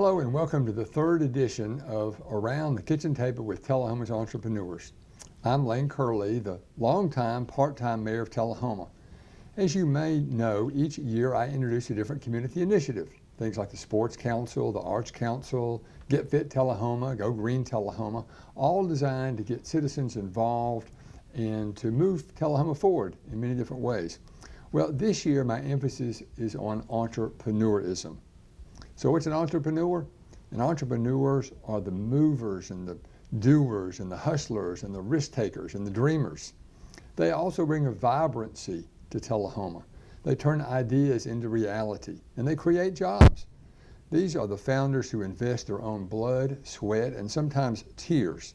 Hello and welcome to the third edition of Around the Kitchen Table with Tullahoma's Entrepreneurs. I'm Lane Curley, the longtime part-time mayor of Tullahoma. As you may know, each year I introduce a different community initiative. Things like the Sports Council, the Arts Council, Get Fit Tullahoma, Go Green Tullahoma, all designed to get citizens involved and to move Tullahoma forward in many different ways. Well, this year my emphasis is on entrepreneurism. So what's an entrepreneur? And entrepreneurs are the movers and the doers and the hustlers and the risk takers and the dreamers. They also bring a vibrancy to Tullahoma. They turn ideas into reality and they create jobs. These are the founders who invest their own blood, sweat, and sometimes tears.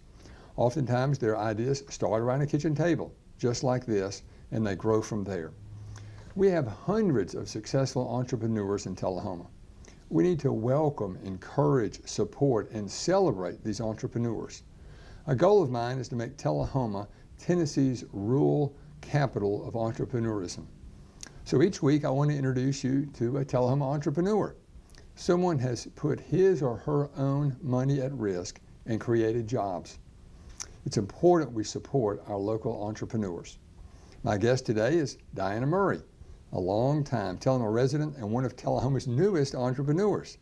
Oftentimes their ideas start around a kitchen table, just like this, and they grow from there. We have hundreds of successful entrepreneurs in Tullahoma. We need to welcome, encourage, support, and celebrate these entrepreneurs. A goal of mine is to make Tullahoma Tennessee's rural capital of entrepreneurism. So each week I want to introduce you to a Tullahoma entrepreneur. Someone has put his or her own money at risk and created jobs. It's important we support our local entrepreneurs. My guest today is Diana Murray, a long-time Tullahoma resident and one of Tullahoma's newest entrepreneurs.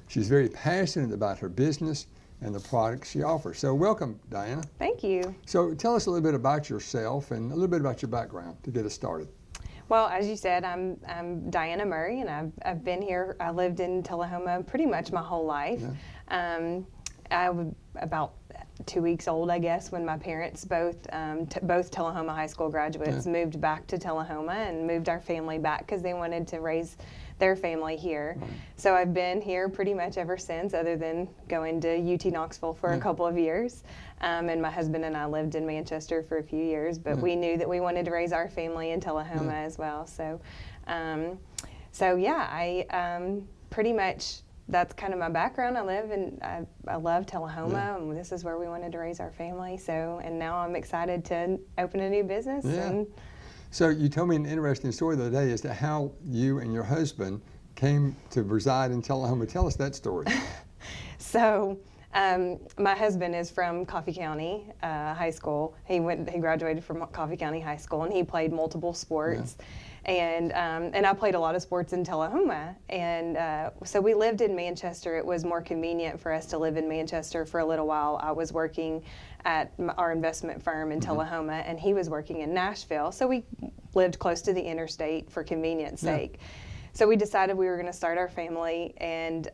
She's very passionate about her business and the products she offers. So welcome, Diana. Thank you. So tell us a little bit about yourself and a little bit about your background to get us started. Well, as you said, I'm Diana Murray, and I've been here. I lived in Tullahoma pretty much my whole life. Yeah. I was about 2 weeks old, I guess, when my parents, both Tullahoma High School graduates, moved back to Tullahoma and moved our family back because they wanted to raise their family here. Right. So I've been here pretty much ever since, other than going to UT Knoxville for a couple of years. And my husband and I lived in Manchester for a few years, but we knew that we wanted to raise our family in Tullahoma as well. So, I pretty much, that's kind of my background. I live and I love Tullahoma, and this is where we wanted to raise our family. So, and now I'm excited to open a new business. Yeah. So you told me an interesting story the other day as to how you and your husband came to reside in Tullahoma. Tell us that story. So my husband is from Coffee County High School. He graduated from Coffee County High School, and he played multiple sports. Yeah. And I played a lot of sports in Tullahoma, and so we lived in Manchester. It was more convenient for us to live in Manchester for a little while. I was working at our investment firm in Tullahoma, and he was working in Nashville, so we lived close to the interstate for convenience sake. So we decided we were going to start our family, and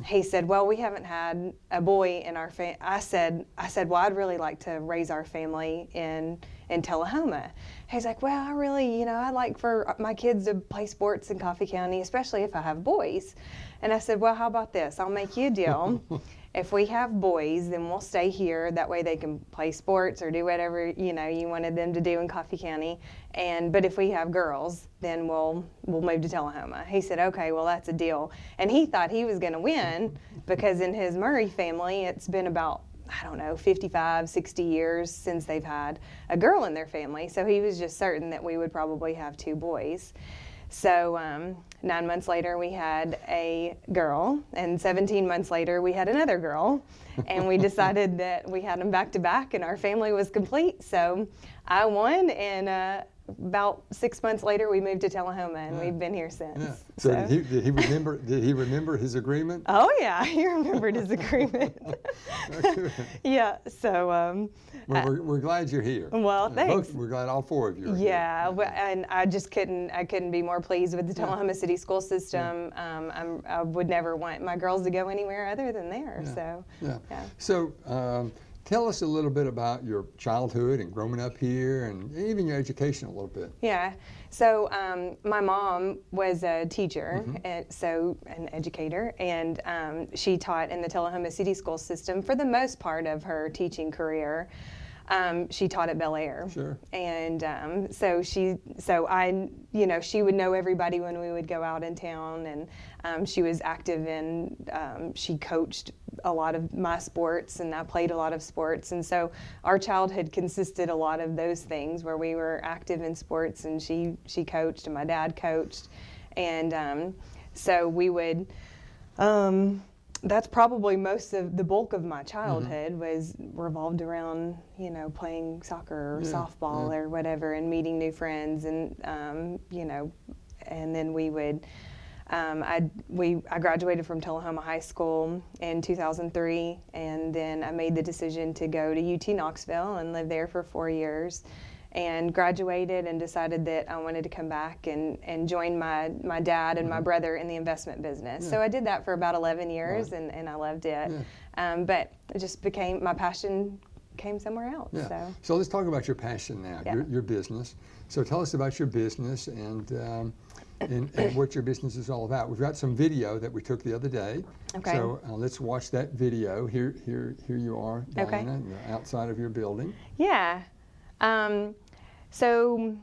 he said, well, we haven't had a boy in our family. I said, well, I'd really like to raise our family in Tullahoma. He's like, well, I really, I'd like for my kids to play sports in Coffee County, especially if I have boys. And I said, well, how about this? I'll make you a deal. If we have boys, then we'll stay here. That way they can play sports or do whatever, you wanted them to do in Coffee County. But if we have girls, then we'll move to Tullahoma. He said, okay, well, that's a deal. And he thought he was going to win because in his Murray family, it's been about 55, 60 years since they've had a girl in their family. So he was just certain that we would probably have 2 boys. So 9 months later, we had a girl, and 17 months later, we had another girl. And we decided that we had them back to back, and our family was complete. So I won, and about 6 months later, we moved to Tullahoma, and we've been here since. Yeah. So did he remember his agreement? Oh yeah, he remembered his agreement. Yeah. So. We're glad you're here. Well, thanks. We're glad all 4 of you are here. Yeah, and I just couldn't be more pleased with the Tullahoma City School System. I would never want my girls to go anywhere other than there. Yeah. So. Tell us a little bit about your childhood and growing up here and even your education a little bit. Yeah. So my mom was a teacher, and so an educator, and she taught in the Tullahoma City School System for the most part of her teaching career. She taught at Bel Air. Sure. And she would know everybody when we would go out in town, and she was active in, she coached a lot of my sports, and I played a lot of sports. And so our childhood consisted a lot of those things where we were active in sports, and she coached and my dad coached. And so we would, that's probably most of the bulk of my childhood was revolved around, you know, playing soccer or softball or whatever, and meeting new friends, and you know, and then we would. I graduated from Tullahoma High School in 2003, and then I made the decision to go to UT Knoxville and live there for 4 years, and graduated and decided that I wanted to come back and join my dad and my brother in the investment business. So I did that for about 11 years, and I loved it. But it just became, my passion came somewhere else. So let's talk about your passion now, your business. So tell us about your business and what your business is all about. We've got some video that we took the other day. So let's watch that video. Here you are, Diana, you're outside of your building. So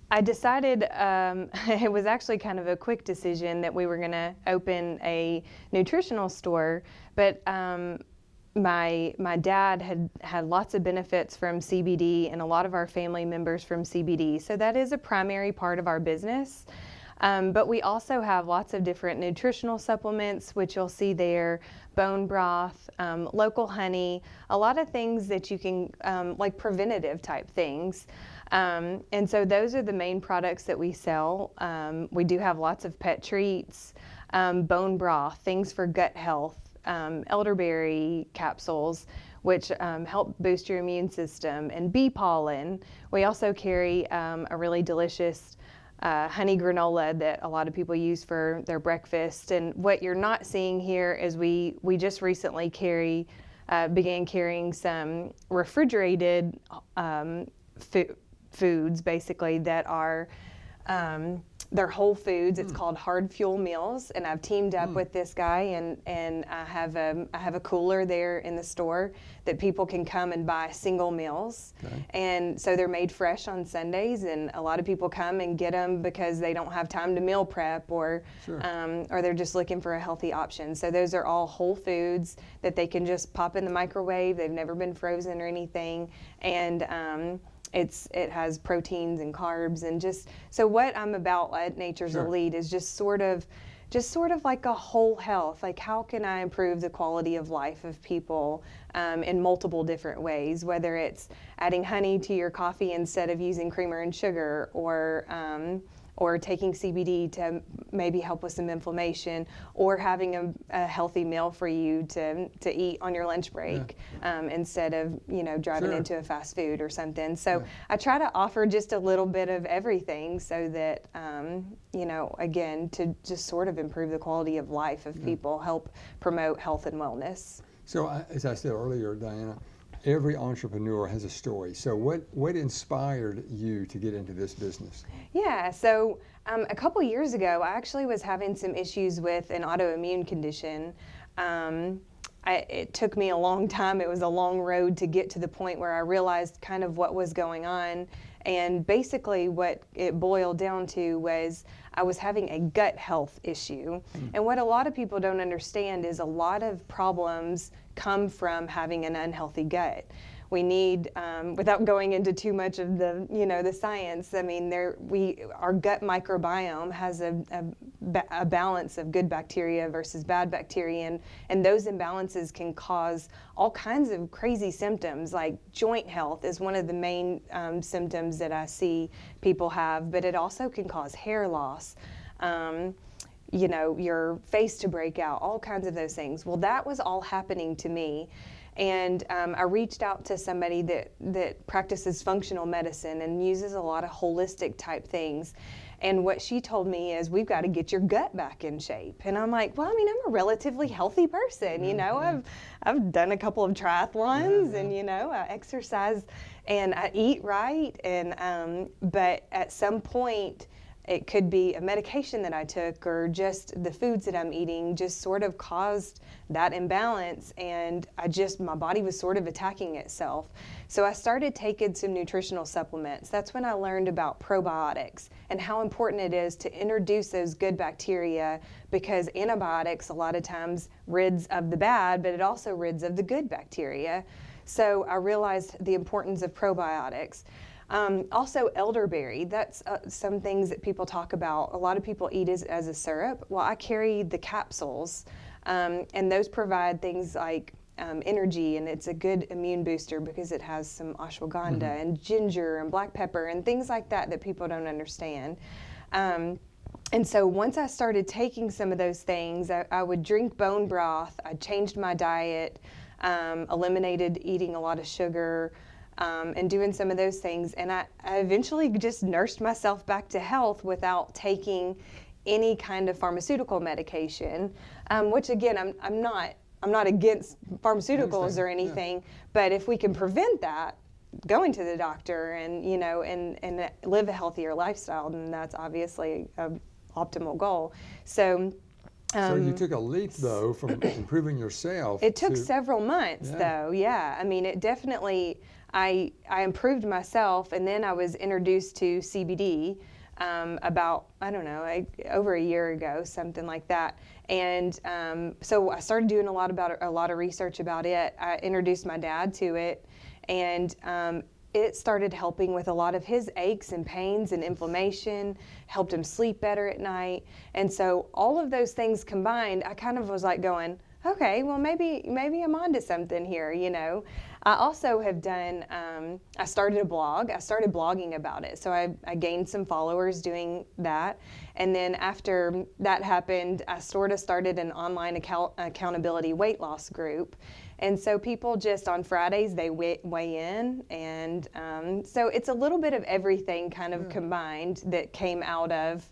I decided, it was actually kind of a quick decision that we were going to open a nutritional store, but my dad had lots of benefits from CBD, and a lot of our family members from CBD. So that is a primary part of our business. But we also have lots of different nutritional supplements, which you'll see there, bone broth, local honey, a lot of things that you can, like preventative type things. And so those are the main products that we sell. We do have lots of pet treats, bone broth, things for gut health, elderberry capsules, which help boost your immune system, and bee pollen. We also carry a really delicious honey granola that a lot of people use for their breakfast. And what you're not seeing here is we just recently began carrying some refrigerated foods, basically, that are they're whole foods. It's called Hard Fuel Meals, and I've teamed up with this guy, and I have a cooler there in the store that people can come and buy single meals. And so they're made fresh on Sundays, and a lot of people come and get them because they don't have time to meal prep, or they're just looking for a healthy option. So those are all whole foods that they can just pop in the microwave. They've never been frozen or anything, and it has proteins and carbs, and just so what I'm about at Nature's Elite is just sort of like a whole health. Like, how can I improve the quality of life of people in multiple different ways, whether it's adding honey to your coffee instead of using creamer and sugar, or taking CBD to maybe help with some inflammation, or having a healthy meal for you to eat on your lunch break instead of, you know, driving into a fast food or something. So I try to offer just a little bit of everything, so that, you know, again, to just sort of improve the quality of life of people, help promote health and wellness. So as I said earlier, Diana, every entrepreneur has a story. So what inspired you to get into this business? So a couple years ago, I actually was having some issues with an autoimmune condition. It took me a long time. It was a long road to get to the point where I realized kind of what was going on. And basically what it boiled down to was I was having a gut health issue. And what a lot of people don't understand is a lot of problems come from having an unhealthy gut. We need, without going into too much of the, you know, the science, I mean, our gut microbiome has a balance of good bacteria versus bad bacteria, and those imbalances can cause all kinds of crazy symptoms. Like joint health is one of the main symptoms that I see people have, but it also can cause hair loss. You know, your face to break out, all kinds of those things. Well, that was all happening to me. And I reached out to somebody that practices functional medicine and uses a lot of holistic type things. And what she told me is, we've got to get your gut back in shape. And I'm like, well, I mean, I'm a relatively healthy person. You know, I've done a couple of triathlons, and, you know, I exercise and I eat right. And but at some point, it could be a medication that I took, or just the foods that I'm eating just sort of caused that imbalance, and my body was sort of attacking itself. So I started taking some nutritional supplements. That's when I learned about probiotics and how important it is to introduce those good bacteria, because antibiotics a lot of times rids of the bad, but it also rids of the good bacteria. So I realized the importance of probiotics. Also elderberry, that's some things that people talk about. A lot of people eat as a syrup. Well, I carry the capsules And those provide things like energy, and it's a good immune booster because it has some ashwagandha and ginger and black pepper and things like that that people don't understand. And so once I started taking some of those things, I would drink bone broth. I changed my diet, eliminated eating a lot of sugar, and doing some of those things. And I eventually just nursed myself back to health without taking any kind of pharmaceutical medication, which again, I'm not against pharmaceuticals or anything, but if we can prevent that, going to the doctor and, you know, and live a healthier lifestyle, then that's obviously an optimal goal. So you took a leap, though, from improving yourself. It took several months, though. Yeah, I mean, it definitely. I improved myself, and then I was introduced to CBD about, I don't know, over a year ago, something like that. And so I started doing a lot of research about it. I introduced my dad to it, and it started helping with a lot of his aches and pains and inflammation, helped him sleep better at night. And so all of those things combined, I kind of was like going, okay, well, maybe I'm onto something here, you know. I also have done, I started a blog. I started blogging about it. So I gained some followers doing that. And then after that happened, I sort of started an online accountability weight loss group. And so people just on Fridays, they weigh in. And so it's a little bit of everything kind of combined that came out of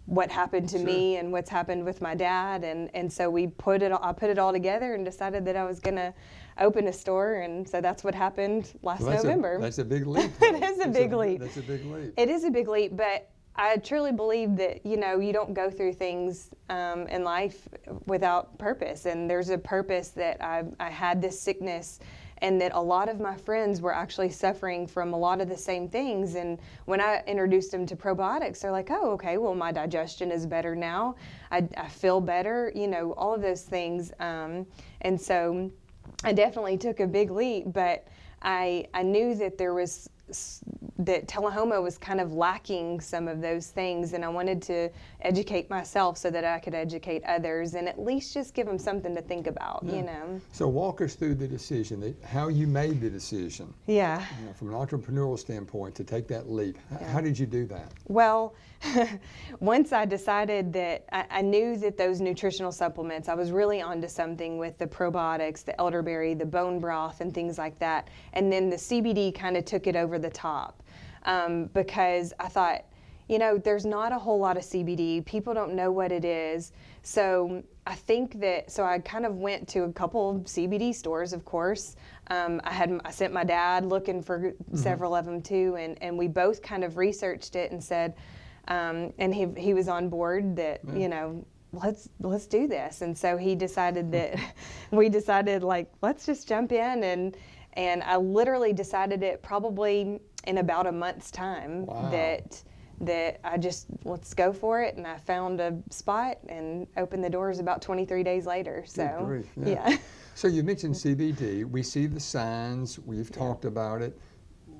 what happened to me and what's happened with my dad, and so I put it all together and decided that I was going to open a store, and so that's what happened last November. That's a big leap. It is a big leap. That's a big leap. It is a big leap, but I truly believe that, you know, you don't go through things in life without purpose, and there's a purpose that I had this sickness, and that a lot of my friends were actually suffering from a lot of the same things. And when I introduced them to probiotics, they're like, oh, okay, well, my digestion is better now. I feel better, you know, all of those things. And so I definitely took a big leap, but I knew that that Tullahoma was kind of lacking some of those things, and I wanted to educate myself so that I could educate others and at least just give them something to think about, you know. So walk us through the decision, how you made the decision. Yeah. You know, from an entrepreneurial standpoint, to take that leap. How did you do that? Well, once I decided that I knew that those nutritional supplements, I was really onto something with the probiotics, the elderberry, the bone broth, and things like that. And then the CBD kind of took it over the top. Because I thought, you know, there's not a whole lot of CBD. People don't know what it is. So I think that, so I kind of went to a couple of CBD stores, of course. I sent my dad looking for several of them too, and we both kind of researched it and said, and he was on board that, you know, let's do this. And so he decided that, we decided like, let's just jump in, and I literally decided it probably in about a month's time. Wow. that I just, let's go for it, and I found a spot and opened the doors about 23 days later. So Good grief, yeah. So you mentioned CBD. We see the signs. We've talked about it.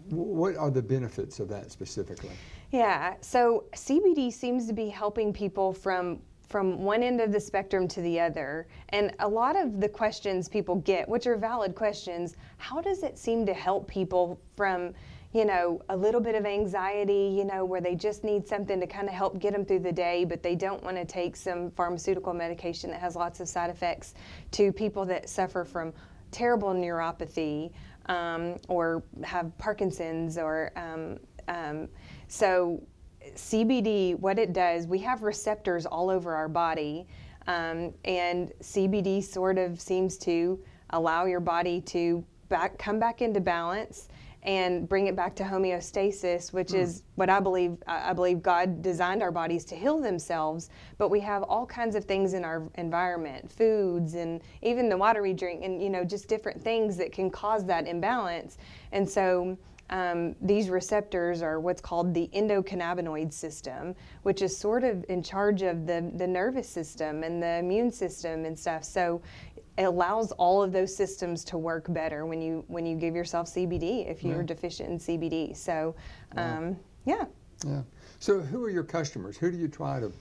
What are the benefits of that specifically? Yeah, so CBD seems to be helping people from one end of the spectrum to the other. And a lot of the questions people get, which are valid questions, how does it seem to help people from, you know, a little bit of anxiety, you know, where they just need something to kind of help get them through the day, but they don't want to take some pharmaceutical medication that has lots of side effects, to people that suffer from terrible neuropathy, or have Parkinson's, or so CBD, what it does, we have receptors all over our body, and CBD sort of seems to allow your body to come back into balance and bring it back to homeostasis, which is what I believe. I believe God designed our bodies to heal themselves, but we have all kinds of things in our environment, foods, and even the water we drink, and, you know, just different things that can cause that imbalance. And so these receptors are what's called the endocannabinoid system, which is sort of in charge of the nervous system and the immune system and stuff. So it allows all of those systems to work better when you give yourself CBD, if you're deficient in CBD. So, yeah. So who are your customers? Who do you try to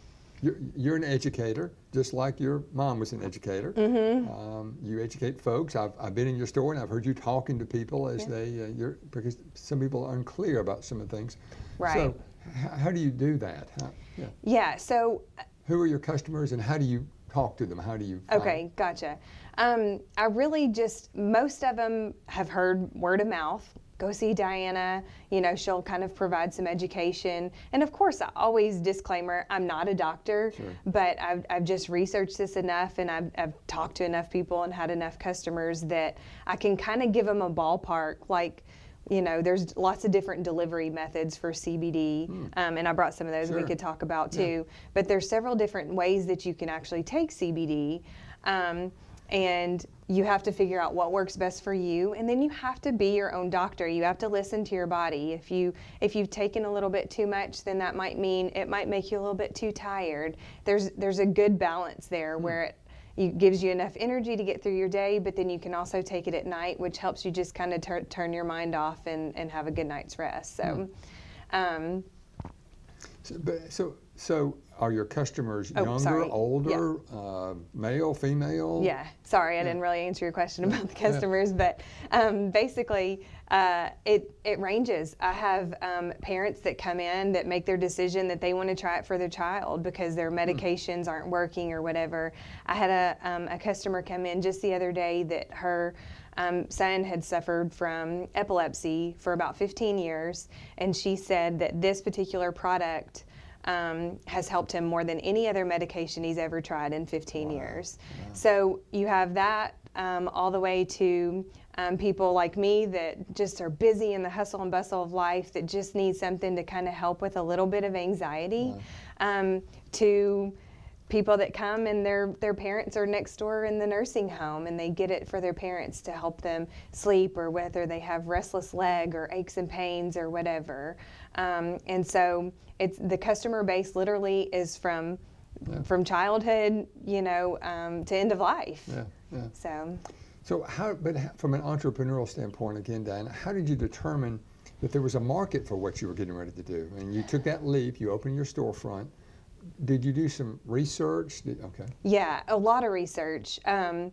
you're an educator, just like your mom was an educator. You educate folks. I've been in your store and I've heard you talking to people as because some people are unclear about some of the things. Right. So how do you do that? So who are your customers and how do you talk to them? How do you Okay, gotcha. I really just, most of them have heard word of mouth. Go see Diana, she'll kind of provide some education. And of course, always disclaimer, I'm not a doctor, but I've just researched this enough and I've talked to enough people and had enough customers that I can kind of give them a ballpark. Like, there's lots of different delivery methods for CBD, and I brought some of those we could talk about too. But there's several different ways that you can actually take CBD. And you have to figure out what works best for you, and then you have to be your own doctor. You have to listen to your body. If you've taken a little bit too much, then that might mean it might make you a little bit too tired. There's a good balance there where it gives you enough energy to get through your day, but then you can also take it at night, which helps you just kind of turn your mind off and have a good night's rest. So are your customers younger, older, male, female? Yeah, sorry, I didn't really answer your question about the customers, but basically it ranges. I have parents that come in that make their decision that they want to try it for their child because their medications aren't working or whatever. I had a customer come in just the other day that her son had suffered from epilepsy for about 15 years, and she said that this particular product has helped him more than any other medication he's ever tried in 15 years. So you have that all the way to people like me that just are busy in the hustle and bustle of life that just need something to kind of help with a little bit of anxiety, to people that come and their parents are next door in the nursing home and they get it for their parents to help them sleep, or whether they have restless leg or aches and pains or whatever. And so the customer base literally is from childhood, to end of life. So but from an entrepreneurial standpoint, again, Diana, how did you determine that there was a market for what you were getting ready to do? And you took that leap, you opened your storefront. Did you do some research? Yeah, a lot of research. And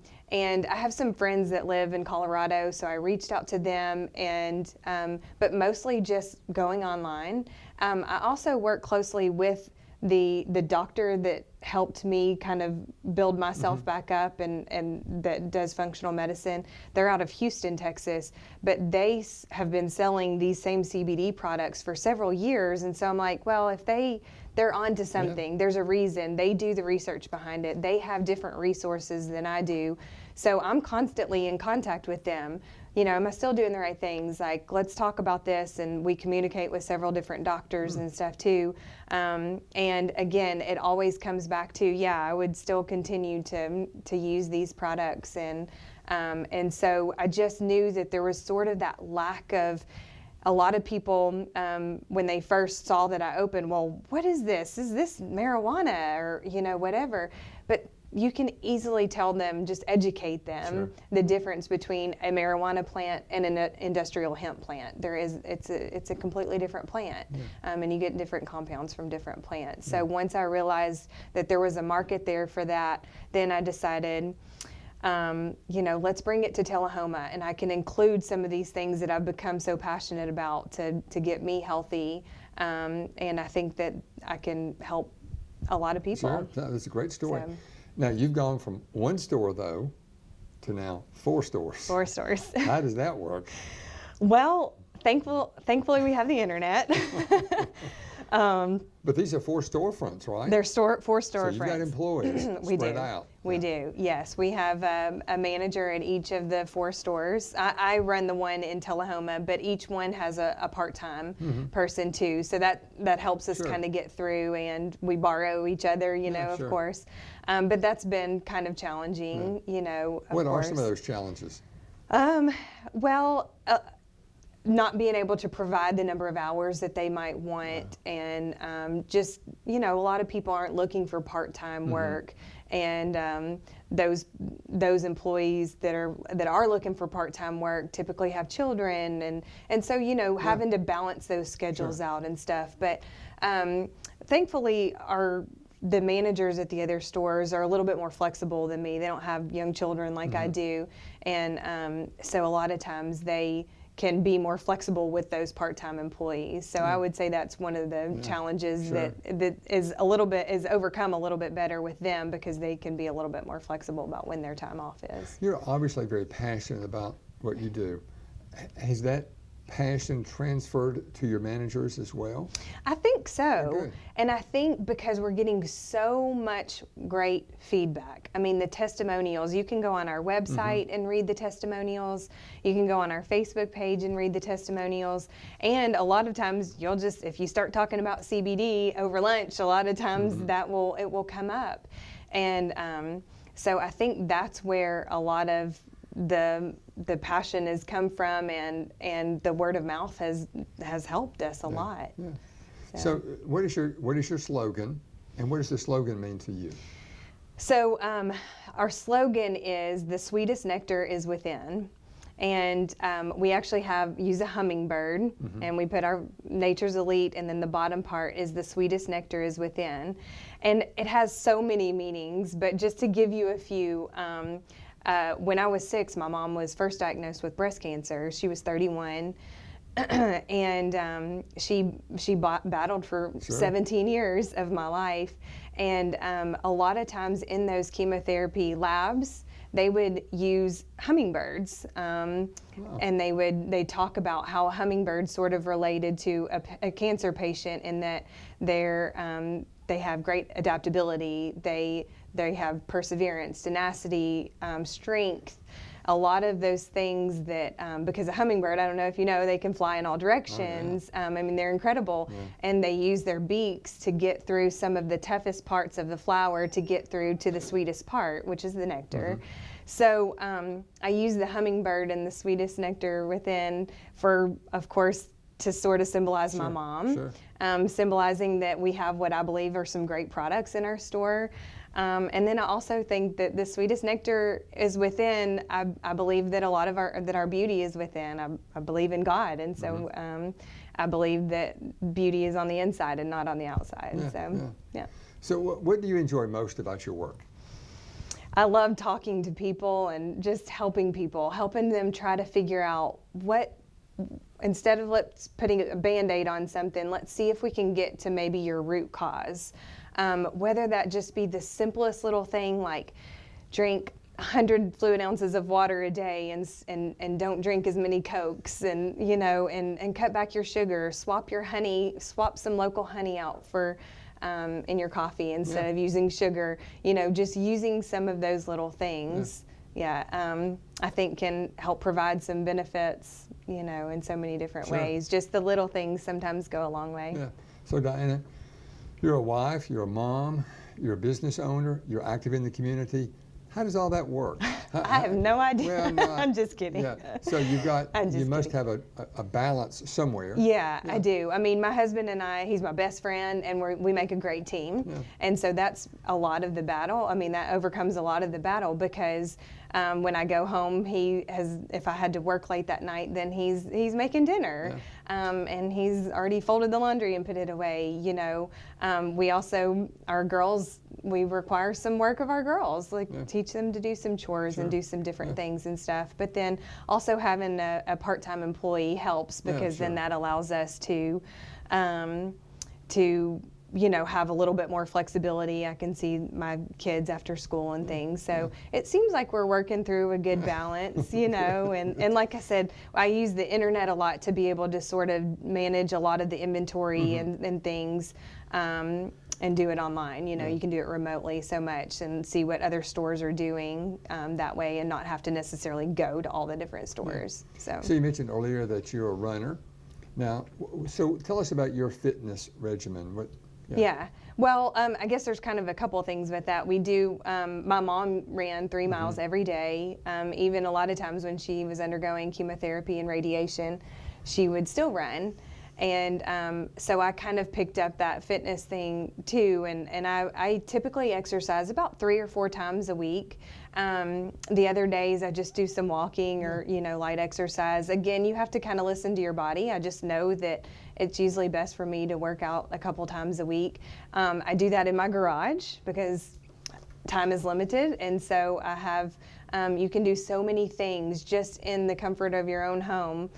I have some friends that live in Colorado, so I reached out to them, and but mostly just going online. I also work closely with the doctor that helped me kind of build myself back up and that does functional medicine. They're out of Houston, Texas, but they have been selling these same CBD products for several years. And so I'm like, well, if they're onto something, there's a reason. They do the research behind it. They have different resources than I do. So I'm constantly in contact with them. Am I still doing the right things? Like, let's talk about this. And we communicate with several different doctors and stuff too. And again, it always comes back to, I would still continue to use these products. And so I just knew that there was sort of that lack of, a lot of people, when they first saw that I opened, well, what is this? Is this marijuana or, whatever? But you can easily tell them, just educate them, the difference between a marijuana plant and an industrial hemp plant. It's a completely different plant, and you get different compounds from different plants. So once I realized that there was a market there for that, then I decided, let's bring it to Tullahoma, and I can include some of these things that I've become so passionate about to get me healthy, and I think that I can help a lot of people. Sure, that's a great story. Now, you've gone from one store, though, to now 4 stores. 4 stores. How does that work? Well, thankfully we have the internet. But these are 4 storefronts, right? They're 4 storefronts. So you've got employees spread out. We do, yes. We have a manager at each of the 4 stores. I run the one in Tullahoma, but each one has a part-time person too. So that helps us kind of get through, and we borrow each other, of course. But that's been kind of challenging, What are some of those challenges? Well, not being able to provide the number of hours that they might want, and just a lot of people aren't looking for part-time work, and those employees that are looking for part-time work typically have children, and so having to balance those schedules out and stuff. But thankfully our the managers at the other stores are a little bit more flexible than me. They don't have young children like I do, and so a lot of times they can be more flexible with those part-time employees. So I would say that's one of the challenges that is overcome a little bit better with them, because they can be a little bit more flexible about when their time off is. You're obviously very passionate about what you do. Has that passion transferred to your managers as well? I think so. Good. And I think because we're getting so much great feedback. I mean, the testimonials, you can go on our website and read the testimonials. You can go on our Facebook page and read the testimonials. And a lot of times you'll just, if you start talking about CBD over lunch, a lot of times it will come up. And so I think that's where a lot of the passion has come from, and the word of mouth has helped us a lot. Yeah. So what is your slogan, and what does the slogan mean to you? So our slogan is "The sweetest nectar is within," and we actually use a hummingbird, and we put our Nature's Elite, and then the bottom part is "The sweetest nectar is within," and it has so many meanings. But just to give you a few. When I was 6, my mom was first diagnosed with breast cancer. She was 31, and she battled for 17 years of my life. And a lot of times in those chemotherapy labs, they would use hummingbirds, and they talk about how a hummingbird sort of related to a cancer patient, in that they have great adaptability. They have perseverance, tenacity, strength, a lot of those things that, because a hummingbird, I don't know if you know, they can fly in all directions. I mean, they're incredible. And they use their beaks to get through some of the toughest parts of the flower to get through to the sweetest part, which is the nectar. So I use the hummingbird and the sweetest nectar within for, of course, to sort of symbolize my mom, symbolizing that we have what I believe are some great products in our store. And then I also think that the sweetest nectar is within. I believe that a lot of our beauty is within. I believe in God, and so I believe that beauty is on the inside and not on the outside. So what do you enjoy most about your work? I love talking to people and just helping them try to figure out what. Instead of putting a Band-Aid on something, let's see if we can get to maybe your root cause. Whether that just be the simplest little thing, like drink 100 fluid ounces of water a day and don't drink as many Cokes, and and cut back your sugar, swap some local honey out for in your coffee instead of using sugar. Just using some of those little things. I think can help provide some benefits, in so many different ways. Just the little things sometimes go a long way. Yeah. So Diana, you're a wife, you're a mom, you're a business owner, you're active in the community. How does all that work? I have no idea. Well, no, I'm just kidding. Yeah. So you must have a balance somewhere. Yeah, I do. I mean, my husband and I, he's my best friend, and we make a great team. And so that's a lot of the battle. I mean, that overcomes a lot of the battle, because when I go home, if I had to work late that night, then he's making dinner. And he's already folded the laundry and put it away. We also, our girls, we require some work of our girls, teach them to do some chores and do some different things and stuff. But then also having a part-time employee helps, because then that allows us to have a little bit more flexibility. I can see my kids after school and things. So it seems like we're working through a good balance, and like I said, I use the internet a lot to be able to sort of manage a lot of the inventory and things, and do it online. You can do it remotely so much and see what other stores are doing that way, and not have to necessarily go to all the different stores. So you mentioned earlier that you're a runner. Now, so tell us about your fitness regimen. Well, I guess there's kind of a couple of things with that. We do, my mom ran 3 miles every day. Even a lot of times when she was undergoing chemotherapy and radiation, she would still run. And so I kind of picked up that fitness thing too. And I typically exercise about 3 or 4 times a week. The other days I just do some walking or, light exercise. Again, you have to kind of listen to your body. I just know that it's usually best for me to work out a couple times a week. I do that in my garage because time is limited, and so I have, you can do so many things just in the comfort of your own home.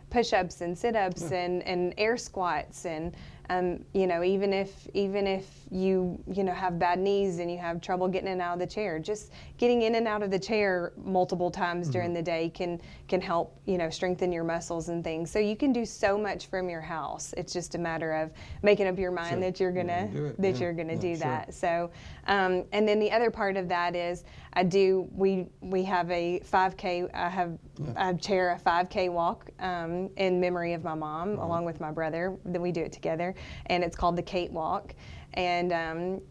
Push-ups and sit-ups and air squats, and even if you have bad knees and you have trouble getting in and out of the chair, just getting in and out of the chair multiple times during the day can help strengthen your muscles and things. So you can do so much from your house. It's just a matter of making up your mind that you're gonna do that. So and then the other part of that is we have a 5K. I chair a 5K walk in memory of my mom, along with my brother. Then we do it together, and it's called the Kate Walk. And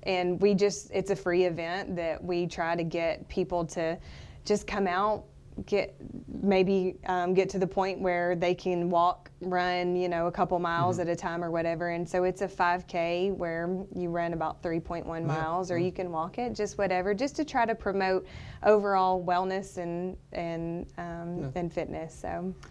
it's a free event that we try to get people to just come out, get to the point where they can walk, run, a couple miles at a time or whatever. And so it's a 5K where you run about 3.1 miles, or you can walk it, just whatever, just to try to promote overall wellness and fitness.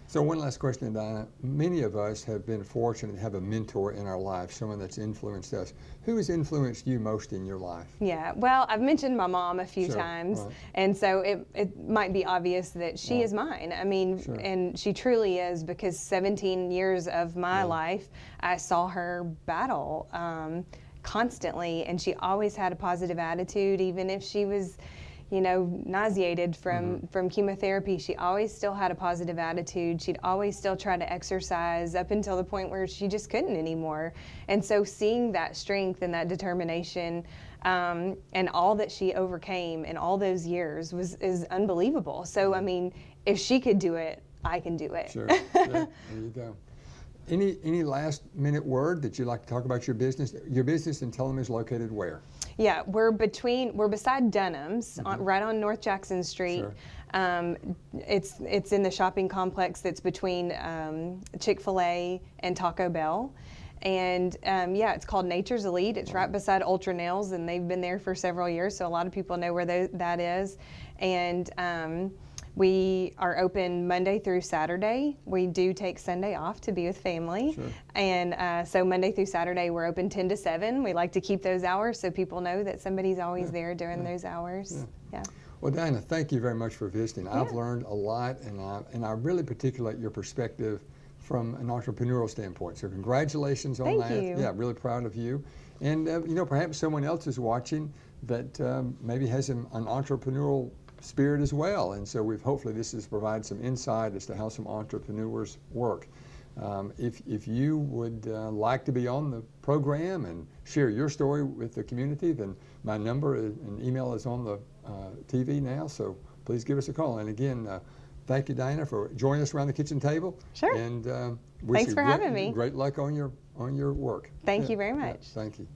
So one last question, Dinah. Many of us have been fortunate to have a mentor in our life, someone that's influenced us. Who has influenced you most in your life? Yeah, well, I've mentioned my mom a few times, and so it might be obvious that she is mine. I mean, and she truly is, because 17 years of my life, I saw her battle constantly, and she always had a positive attitude, even if she was nauseated from chemotherapy. She always still had a positive attitude. She'd always still try to exercise up until the point where she just couldn't anymore. And so seeing that strength and that determination and all that she overcame in all those years is unbelievable. So, I mean, if she could do it, I can do it. Sure. There you go. Any last minute word that you'd like to talk about your business? Your business in Tellum is located where? Yeah, we're beside Dunham's, right on North Jackson Street. Sure. It's in the shopping complex that's between Chick-fil-A and Taco Bell. And it's called Nature's Elite. It's right beside Ultra Nails, and they've been there for several years, so a lot of people know where that is. And we are open Monday through Saturday. We do take Sunday off to be with family. Sure. And so Monday through Saturday, we're open 10 to 7. We like to keep those hours so people know that somebody's always there during those hours. Yeah. Well, Dinah, thank you very much for visiting. I've learned a lot, and I really particulate your perspective from an entrepreneurial standpoint. So congratulations on that. Thank you. Yeah, really proud of you. And perhaps someone else is watching that maybe has an entrepreneurial spirit as well, and so hopefully this has provided some insight as to how some entrepreneurs work. If you would like to be on the program and share your story with the community, then my number and email is on the TV now, so please give us a call. And again, thank you, Dinah, for joining us around the kitchen table. Sure. And thanks for having me. Great luck on your work. Thank you very much. Thank you.